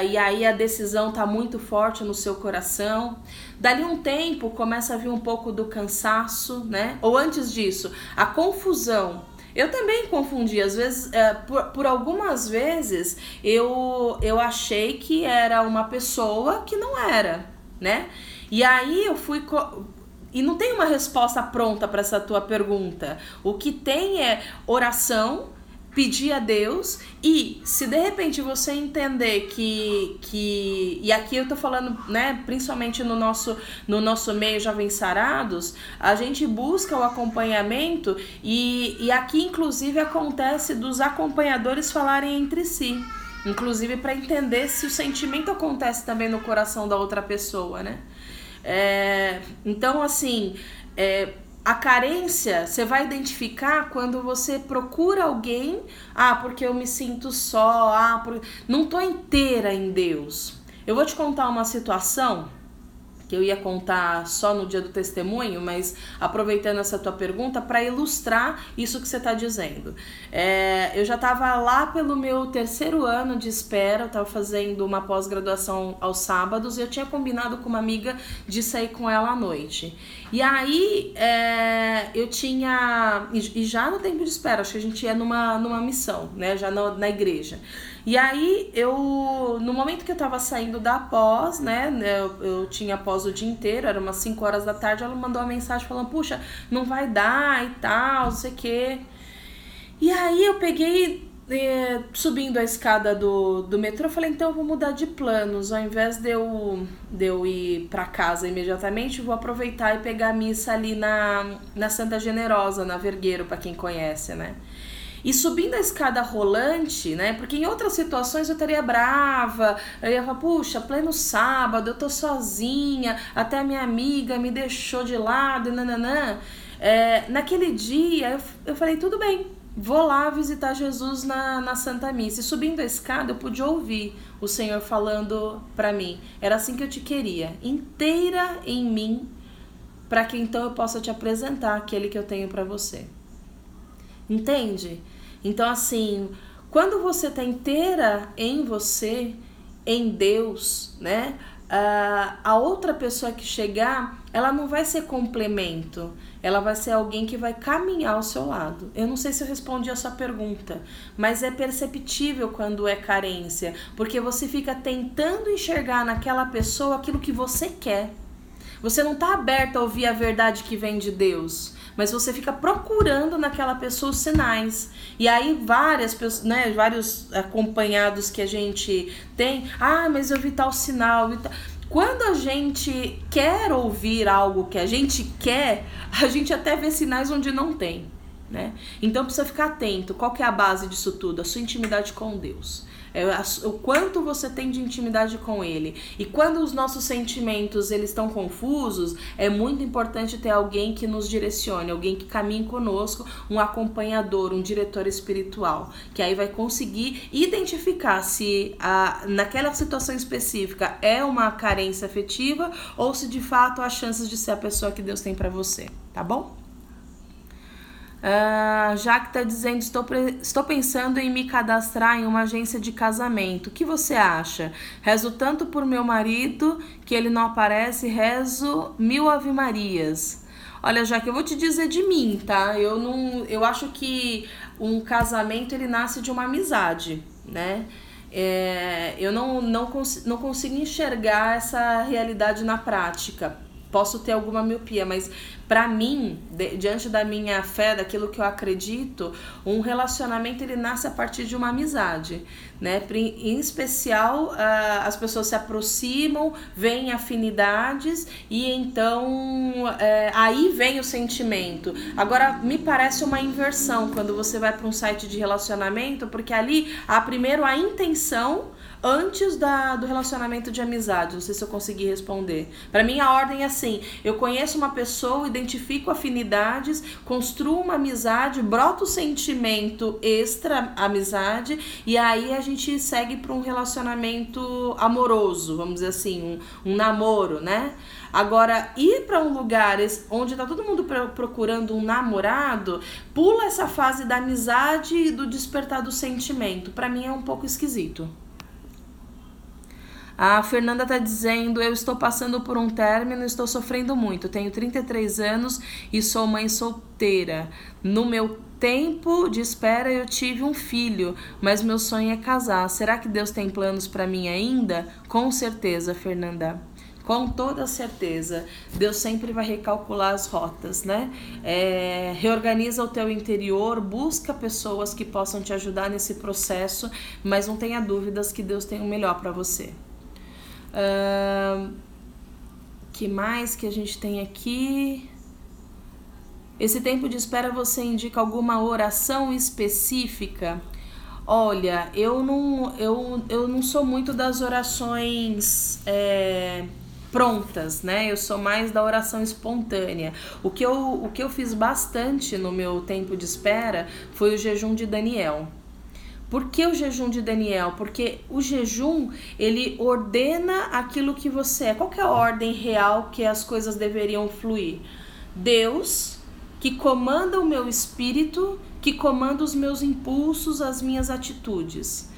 E aí a decisão está muito forte no seu coração. Dali um tempo, começa a vir um pouco do cansaço, né? Ou antes disso, a confusão. Eu também confundi, às vezes, por algumas vezes, eu achei que era uma pessoa que não era, né? E aí eu fui... E não tem uma resposta pronta para essa tua pergunta. O que tem é oração, pedir a Deus, e se de repente você entender e aqui eu tô falando, né, principalmente no nosso meio Jovens Sarados, a gente busca o acompanhamento e aqui inclusive acontece dos acompanhadores falarem entre si, inclusive para entender se o sentimento acontece também no coração da outra pessoa, né? Então, assim, a carência você vai identificar quando você procura alguém, porque eu me sinto só, não tô inteira em Deus. Eu vou te contar uma situação que eu ia contar só no dia do testemunho, mas aproveitando essa tua pergunta para ilustrar isso que você está dizendo. Eu já estava lá pelo meu 3º ano de espera, eu estava fazendo uma pós-graduação aos sábados e eu tinha combinado com uma amiga de sair com ela à noite. E aí eu tinha, e já no tempo de espera, acho que a gente ia numa missão, né, já na igreja. E aí, no momento que eu tava saindo da pós, né, eu tinha pós o dia inteiro, era umas 5 horas da tarde, ela mandou uma mensagem falando, puxa, não vai dar e tal, não sei o quê. E aí eu peguei, subindo a escada do metrô, eu falei, então eu vou mudar de planos, ao invés de eu ir pra casa imediatamente, eu vou aproveitar e pegar a missa ali na Santa Generosa, na Vergueiro, pra quem conhece, né. E subindo a escada rolante, né? Porque em outras situações eu estaria brava, eu ia falar, puxa, pleno sábado, eu tô sozinha, até a minha amiga me deixou de lado, e nananã. Naquele dia eu falei, tudo bem, vou lá visitar Jesus na Santa Missa. E subindo a escada eu pude ouvir o Senhor falando pra mim, era assim que eu te queria, inteira em mim, para que então eu possa te apresentar aquele que eu tenho pra você. Entende? Então, assim, quando você está inteira em você, em Deus, né? A outra pessoa que chegar, ela não vai ser complemento, ela vai ser alguém que vai caminhar ao seu lado. Eu não sei se eu respondi a sua pergunta, mas é perceptível quando é carência, porque você fica tentando enxergar naquela pessoa aquilo que você quer. Você não está aberto a ouvir a verdade que vem de Deus, mas você fica procurando naquela pessoa os sinais. E aí várias pessoas, né, vários acompanhados que a gente tem, mas eu vi tal sinal. Quando a gente quer ouvir algo que a gente quer, a gente até vê sinais onde não tem, né? Então precisa ficar atento. Qual que é a base disso tudo? A sua intimidade com Deus. O quanto você tem de intimidade com Ele. E quando os nossos sentimentos eles estão confusos, é muito importante ter alguém que nos direcione, alguém que caminhe conosco, um acompanhador, um diretor espiritual, que aí vai conseguir identificar se naquela situação específica é uma carência afetiva ou se de fato há chances de ser a pessoa que Deus tem para você, tá bom? Jaque está dizendo, estou pensando em me cadastrar em uma agência de casamento. O que você acha? Rezo tanto por meu marido que ele não aparece, rezo 1000 Ave Marias. Olha, Jaque, eu vou te dizer de mim, tá? Eu acho que um casamento ele nasce de uma amizade, né? eu não consigo enxergar essa realidade na prática. Posso ter alguma miopia, mas para mim, diante da minha fé, daquilo que eu acredito, um relacionamento ele nasce a partir de uma amizade, né? Em especial, as pessoas se aproximam, veem afinidades e então aí vem o sentimento. Agora, me parece uma inversão quando você vai para um site de relacionamento, porque ali há primeiro a intenção antes do relacionamento de amizade. Não sei se eu consegui responder. Para mim a ordem é assim: eu conheço uma pessoa, identifico afinidades, construo uma amizade, brota o sentimento extra amizade e aí a gente segue para um relacionamento amoroso, vamos dizer assim, um namoro, né? Agora, ir para um lugar onde tá todo mundo procurando um namorado, pula essa fase da amizade e do despertar do sentimento. Para mim é um pouco esquisito. A Fernanda tá dizendo: eu estou passando por um término, estou sofrendo muito. Tenho 33 anos e sou mãe solteira. No meu tempo de espera eu tive um filho, mas meu sonho é casar. Será que Deus tem planos para mim ainda? Com certeza, Fernanda. Com toda certeza. Deus sempre vai recalcular as rotas, né? Reorganiza o teu interior, busca pessoas que possam te ajudar nesse processo, mas não tenha dúvidas que Deus tem o melhor para você. Que mais que a gente tem aqui? Esse tempo de espera, você indica alguma oração específica? Olha, eu não sou muito das orações prontas, né? Eu sou mais da oração espontânea. O que eu fiz bastante no meu tempo de espera foi o jejum de Daniel. Por que o jejum de Daniel? Porque o jejum, ele ordena aquilo que você é. Qual que é a ordem real que as coisas deveriam fluir? Deus, que comanda o meu espírito, que comanda os meus impulsos, as minhas atitudes.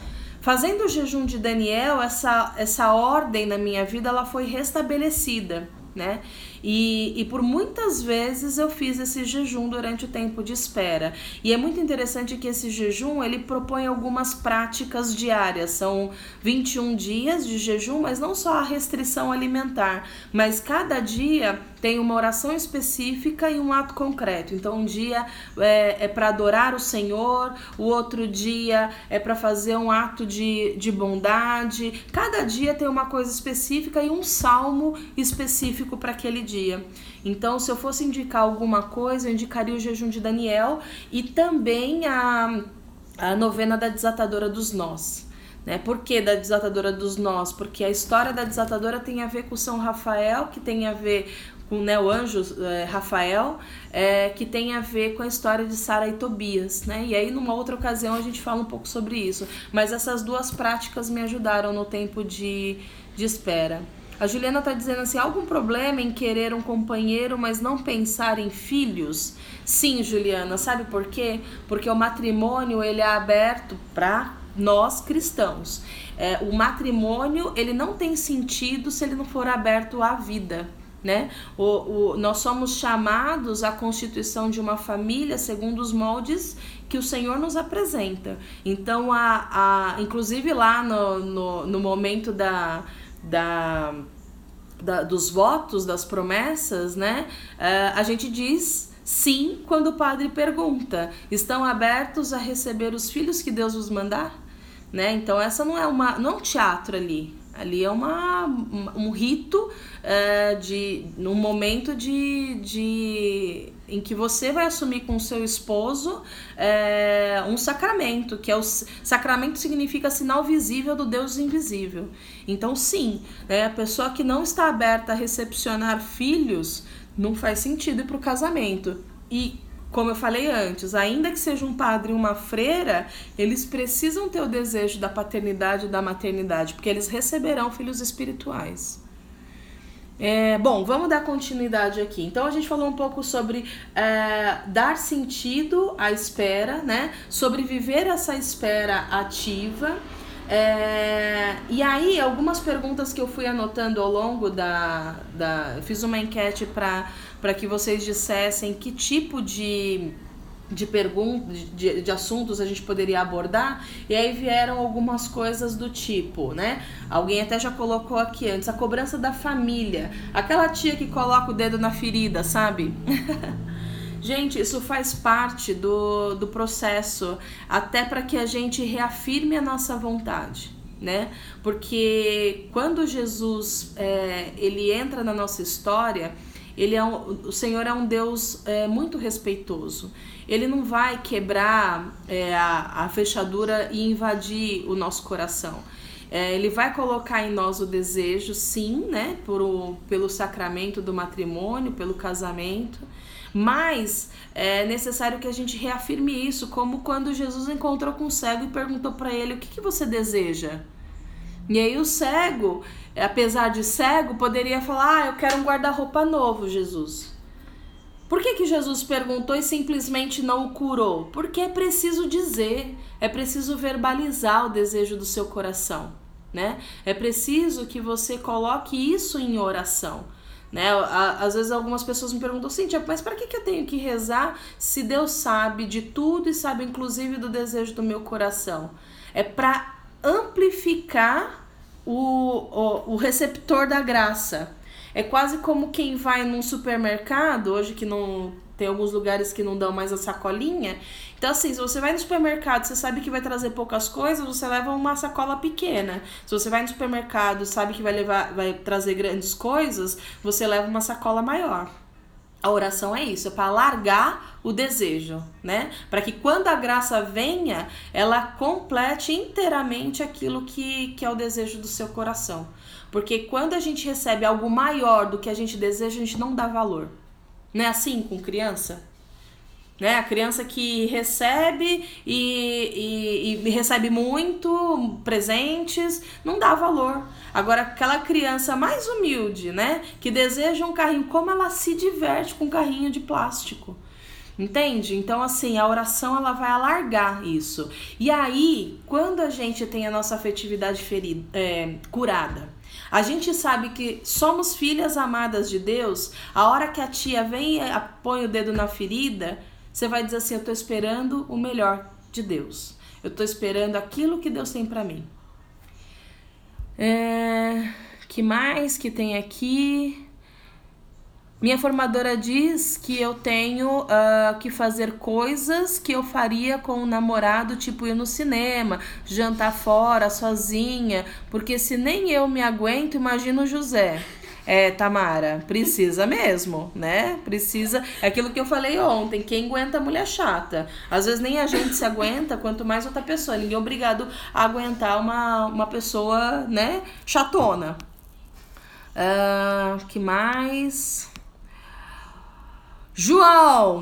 Fazendo o jejum de Daniel, essa ordem na minha vida, ela foi restabelecida, né? E por muitas vezes eu fiz esse jejum durante o tempo de espera. E é muito interessante que esse jejum, ele propõe algumas práticas diárias. São 21 dias de jejum, mas não só a restrição alimentar, mas cada dia tem uma oração específica e um ato concreto. Então um dia é para adorar o Senhor, o outro dia é para fazer um ato de bondade. Cada dia tem uma coisa específica e um salmo específico para aquele dia. Então, se eu fosse indicar alguma coisa, eu indicaria o jejum de Daniel e também a novena da desatadora dos nós. Né? Por que da desatadora dos nós? Porque a história da desatadora tem a ver com São Rafael, que tem a ver com o anjo Rafael, que tem a ver com a história de Sara e Tobias, né? E aí numa outra ocasião a gente fala um pouco sobre isso, mas essas duas práticas me ajudaram no tempo de espera. A Juliana está dizendo assim: algum problema em querer um companheiro, mas não pensar em filhos? Sim, Juliana, sabe por quê? Porque o matrimônio, ele é aberto para nós cristãos. O matrimônio, ele não tem sentido se ele não for aberto à vida, né? Nós somos chamados à constituição de uma família segundo os moldes que o Senhor nos apresenta. Então, inclusive lá no momento dos votos, das promessas, né? A gente diz sim quando o padre pergunta: estão abertos a receber os filhos que Deus vos mandar? Né? Então essa não é um teatro ali. Ali é um rito, num momento em que você vai assumir com o seu esposo um sacramento, que sacramento significa sinal visível do Deus invisível. Então sim, a pessoa que não está aberta a recepcionar filhos, não faz sentido ir para o casamento. E como eu falei antes, ainda que seja um padre e uma freira, eles precisam ter o desejo da paternidade e da maternidade, porque eles receberão filhos espirituais. Bom, vamos dar continuidade aqui. Então a gente falou um pouco sobre dar sentido à espera, né? Sobre viver essa espera ativa. E aí, algumas perguntas que eu fui anotando ao longo eu fiz uma enquete para que vocês dissessem que tipo de de perguntas, de assuntos a gente poderia abordar, e aí vieram algumas coisas do tipo, né? Alguém até já colocou aqui antes, a cobrança da família, aquela tia que coloca o dedo na ferida, sabe? Gente, isso faz parte do processo, até para que a gente reafirme a nossa vontade, né? Porque quando Jesus ele entra na nossa história, o Senhor é um Deus muito respeitoso. Ele não vai quebrar a fechadura e invadir o nosso coração. Ele vai colocar em nós o desejo, sim, né? Pelo sacramento do matrimônio, pelo casamento. Mas é necessário que a gente reafirme isso, como quando Jesus encontrou com o cego e perguntou para ele: o que você deseja? E aí o cego, apesar de cego, poderia falar: eu quero um guarda-roupa novo, Jesus. Por que Jesus perguntou e simplesmente não o curou? Porque é preciso dizer, é preciso verbalizar o desejo do seu coração, né? É preciso que você coloque isso em oração, né? Às vezes algumas pessoas me perguntam: Cíntia, mas para que eu tenho que rezar se Deus sabe de tudo e sabe inclusive do desejo do meu coração? É para amplificar o receptor da graça. É quase como quem vai num supermercado, hoje que não tem alguns lugares que não dão mais a sacolinha. Então assim, se você vai no supermercado, você sabe que vai trazer poucas coisas, você leva uma sacola pequena. Se você vai no supermercado e sabe que vai trazer grandes coisas, você leva uma sacola maior. A oração é isso, é para alargar o desejo, né? Para que quando a graça venha, ela complete inteiramente aquilo que é o desejo do seu coração. Porque quando a gente recebe algo maior do que a gente deseja, a gente não dá valor. Não é assim com criança? Né? A criança que recebe e recebe muito, presentes, não dá valor. Agora, aquela criança mais humilde, né, que deseja um carrinho, como ela se diverte com um carrinho de plástico. Entende? Então, assim, a oração ela vai alargar isso. E aí, quando a gente tem a nossa afetividade curada, a gente sabe que somos filhas amadas de Deus, a hora que a tia vem e põe o dedo na ferida, você vai dizer assim: eu tô esperando o melhor de Deus. Eu tô esperando aquilo que Deus tem pra mim. Que mais que tem aqui? Minha formadora diz que eu tenho que fazer coisas que eu faria com um namorado, tipo ir no cinema, jantar fora, sozinha, porque se nem eu me aguento, imagina o José. Tamara, precisa mesmo, né? Precisa, é aquilo que eu falei ontem, quem aguenta a mulher chata. Às vezes nem a gente se aguenta, quanto mais outra pessoa. Ninguém é obrigado a aguentar uma pessoa, né, chatona. Que mais? João,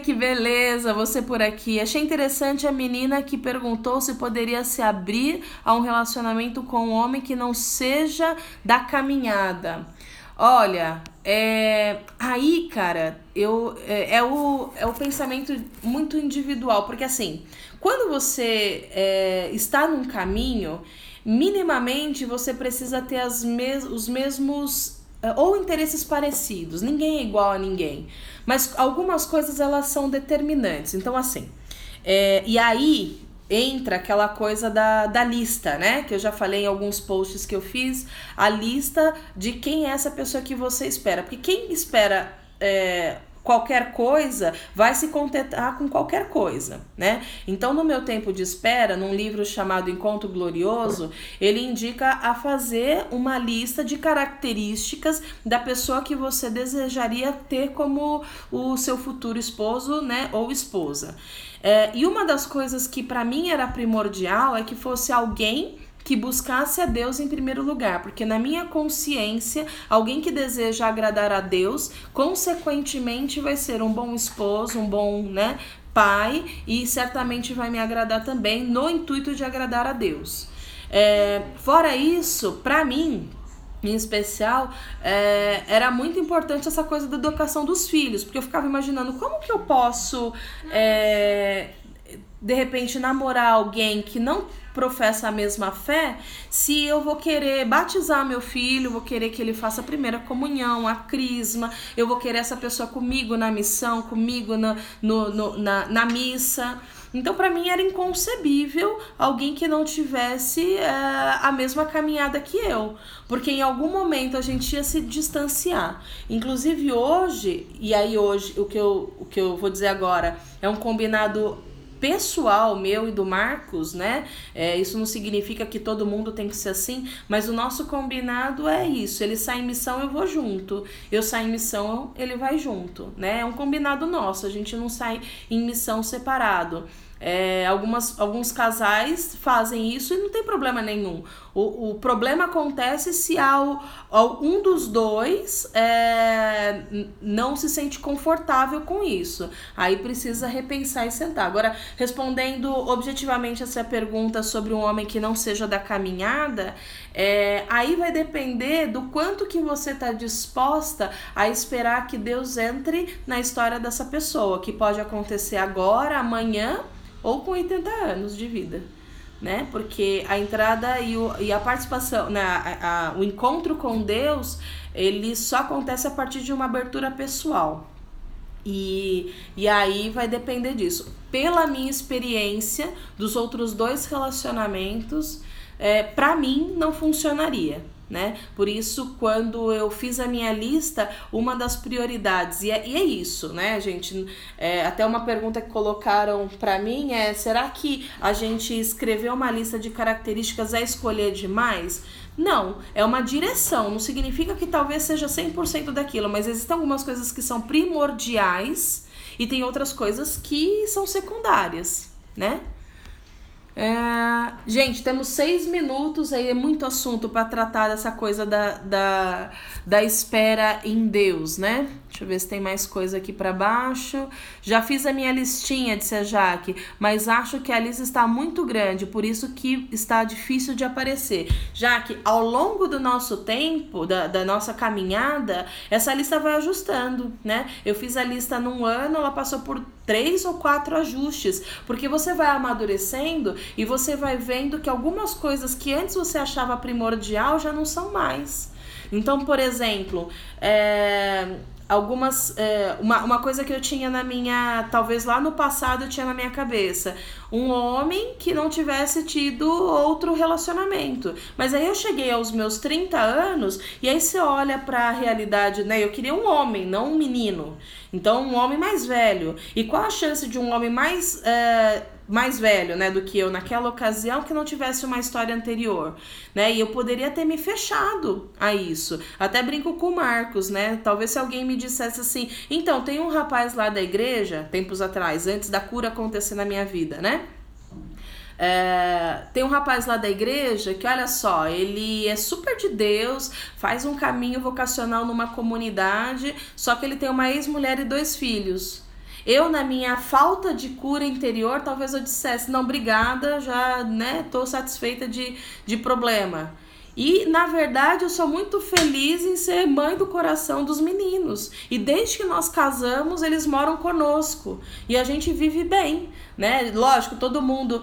que beleza, você por aqui. Achei interessante a menina que perguntou se poderia se abrir a um relacionamento com um homem que não seja da caminhada. Olha, aí, cara, é o pensamento muito individual, porque assim, quando você está num caminho, minimamente você precisa ter os mesmos ou interesses parecidos. Ninguém é igual a ninguém, mas algumas coisas elas são determinantes. Então assim, e aí entra aquela coisa da lista, né? Que eu já falei em alguns posts que eu fiz, a lista de quem é essa pessoa que você espera. Porque quem espera qualquer coisa vai se contentar com qualquer coisa, né? Então, no meu tempo de espera, num livro chamado Encontro Glorioso, ele indica a fazer uma lista de características da pessoa que você desejaria ter como o seu futuro esposo, né? Ou esposa. E uma das coisas que para mim era primordial é que fosse alguém que buscasse a Deus em primeiro lugar, porque na minha consciência, alguém que deseja agradar a Deus, consequentemente vai ser um bom esposo, um bom, né, pai, e certamente vai me agradar também no intuito de agradar a Deus. Fora isso, para mim, em especial, era muito importante essa coisa da educação dos filhos, porque eu ficava imaginando como que eu posso de repente, namorar alguém que não professa a mesma fé, se eu vou querer batizar meu filho, vou querer que ele faça a primeira comunhão, a crisma, eu vou querer essa pessoa comigo na missão, comigo na missa. Então, para mim, era inconcebível alguém que não tivesse a mesma caminhada que eu, porque em algum momento a gente ia se distanciar. Inclusive hoje, o que eu vou dizer agora é um combinado pessoal meu e do Marcos, né? Isso não significa que todo mundo tem que ser assim, mas o nosso combinado é isso. Ele sai em missão, eu vou junto. Eu saio em missão, ele vai junto, né? É um combinado nosso, a gente não sai em missão separado. Alguns casais fazem isso e não tem problema nenhum. O problema acontece se um dos dois não se sente confortável com isso. Aí precisa repensar e sentar. Agora, respondendo objetivamente essa pergunta sobre um homem que não seja da caminhada, aí vai depender do quanto que você está disposta a esperar que Deus entre na história dessa pessoa, que pode acontecer agora, amanhã, ou com 80 anos de vida, né? Porque a entrada e a participação, o encontro com Deus, ele só acontece a partir de uma abertura pessoal. E aí vai depender disso. Pela minha experiência dos outros 2 relacionamentos, para mim não funcionaria, né? Por isso, quando eu fiz a minha lista, uma das prioridades, e é isso, né, gente? Até uma pergunta que colocaram pra mim será que a gente escrever uma lista de características é escolher demais? Não, é uma direção, não significa que talvez seja 100% daquilo, mas existem algumas coisas que são primordiais e tem outras coisas que são secundárias, né? Gente, temos 6 minutos aí, é muito assunto para tratar dessa coisa da espera em Deus, né? Deixa eu ver se tem mais coisa aqui para baixo. Já fiz a minha listinha, disse a Jaque, mas acho que a lista está muito grande, por isso que está difícil de aparecer. Jaque, ao longo do nosso tempo, da nossa caminhada, essa lista vai ajustando, né? Eu fiz a lista num ano, ela passou por 3 ou 4 ajustes, porque você vai amadurecendo e você vai vendo que algumas coisas que antes você achava primordial já não são mais. Então, por exemplo, uma coisa que eu tinha talvez lá no passado eu tinha na minha cabeça, um homem que não tivesse tido outro relacionamento, mas aí eu cheguei aos meus 30 anos e aí você olha pra realidade, né? Eu queria um homem, não um menino, então um homem mais velho, e qual a chance de um homem mais velho, né, do que eu naquela ocasião, que não tivesse uma história anterior, né, e eu poderia ter me fechado a isso. Até brinco com o Marcos, né, talvez se alguém me dissesse assim, então, tem um rapaz lá da igreja, tempos atrás, antes da cura acontecer na minha vida, né, tem um rapaz lá da igreja que, olha só, ele é super de Deus, faz um caminho vocacional numa comunidade, só que ele tem uma ex-mulher e 2 filhos. Eu, na minha falta de cura interior, talvez eu dissesse, não, obrigada, já, né, tô satisfeita de problema. E, na verdade, eu sou muito feliz em ser mãe do coração dos meninos. E desde que nós casamos, eles moram conosco. E a gente vive bem, né? Lógico, todo mundo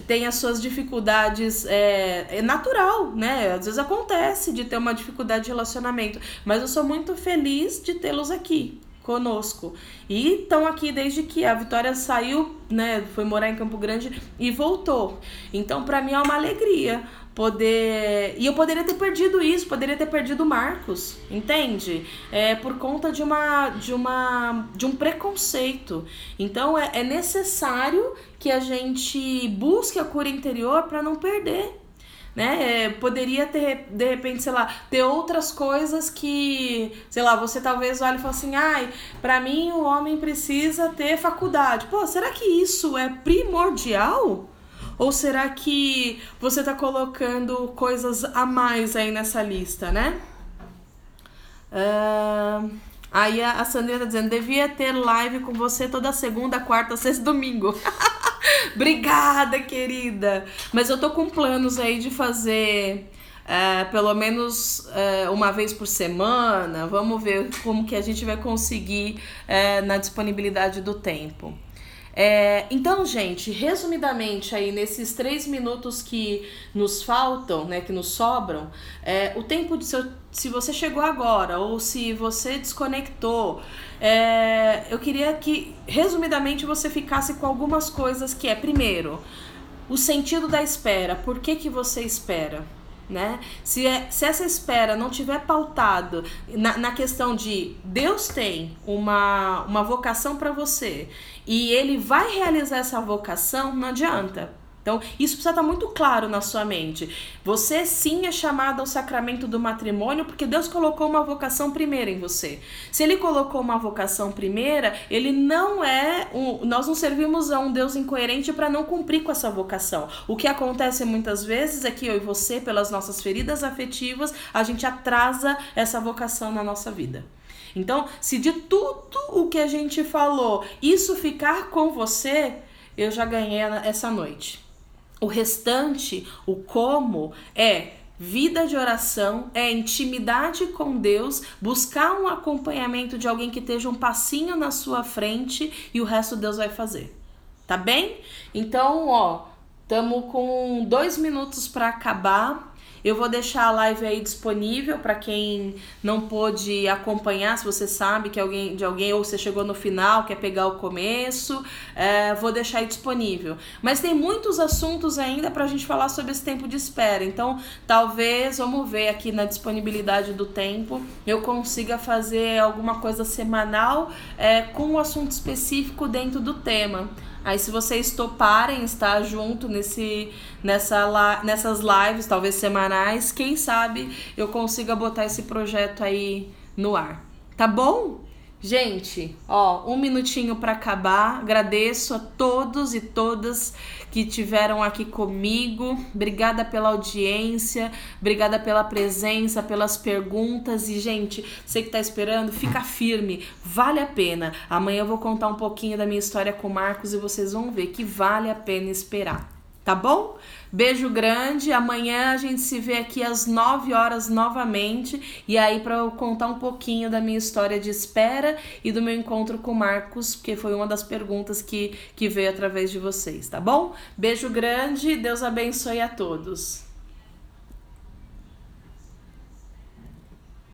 tem as suas dificuldades, é natural, né? Às vezes acontece de ter uma dificuldade de relacionamento. Mas eu sou muito feliz de tê-los aqui conosco. E estão aqui desde que a Vitória saiu, né? Foi morar em Campo Grande e voltou. Então, para mim é uma alegria e eu poderia ter perdido isso, poderia ter perdido o Marcos, entende? Por conta de um preconceito. Então é necessário que a gente busque a cura interior para não perder, né? Poderia ter, de repente, sei lá, ter outras coisas que, sei lá, você talvez olhe e fale assim, pra mim o homem precisa ter faculdade. Pô, será que isso é primordial? Ou será que você tá colocando coisas a mais aí nessa lista, né? Aí a Sandrinha tá dizendo, devia ter live com você toda segunda, quarta, sexta e domingo. Obrigada, querida. Mas eu tô com planos aí de fazer pelo menos uma vez por semana. Vamos ver como que a gente vai conseguir na disponibilidade do tempo. Então, gente, resumidamente aí, nesses 3 minutos que nos faltam, né, que nos sobram, o tempo de se você chegou agora ou se você desconectou, eu queria que, resumidamente, você ficasse com algumas coisas que primeiro, o sentido da espera. Por que você espera? Né? Se essa espera não tiver pautado na questão de Deus tem uma vocação para você e Ele vai realizar essa vocação, não adianta. Então, isso precisa estar muito claro na sua mente. Você sim é chamado ao sacramento do matrimônio porque Deus colocou uma vocação primeira em você. Se Ele colocou uma vocação primeira, Ele não nós não servimos a um Deus incoerente para não cumprir com essa vocação. O que acontece muitas vezes é que eu e você, pelas nossas feridas afetivas, a gente atrasa essa vocação na nossa vida. Então, se de tudo o que a gente falou, isso ficar com você, eu já ganhei essa noite. O restante, o como, vida de oração, intimidade com Deus, buscar um acompanhamento de alguém que esteja um passinho na sua frente e o resto Deus vai fazer. Tá bem? Então, estamos com 2 minutos para acabar. Eu vou deixar a live aí disponível para quem não pôde acompanhar, se você sabe que de alguém ou você chegou no final, quer pegar o começo, vou deixar aí disponível. Mas tem muitos assuntos ainda para a gente falar sobre esse tempo de espera, então talvez, vamos ver aqui na disponibilidade do tempo, eu consiga fazer alguma coisa semanal com um assunto específico dentro do tema. Aí se vocês toparem estar junto nessas lives, talvez semanais, quem sabe eu consiga botar esse projeto aí no ar. Tá bom? Gente, 1 minutinho para acabar. Agradeço a todos e todas que tiveram aqui comigo. Obrigada pela audiência, obrigada pela presença, pelas perguntas. E, gente, você que tá esperando, fica firme, vale a pena. Amanhã eu vou contar um pouquinho da minha história com o Marcos e vocês vão ver que vale a pena esperar. Tá bom? Beijo grande. Amanhã a gente se vê aqui às 9 horas novamente. E aí para eu contar um pouquinho da minha história de espera e do meu encontro com o Marcos, porque foi uma das perguntas que veio através de vocês, tá bom? Beijo grande. Deus abençoe a todos.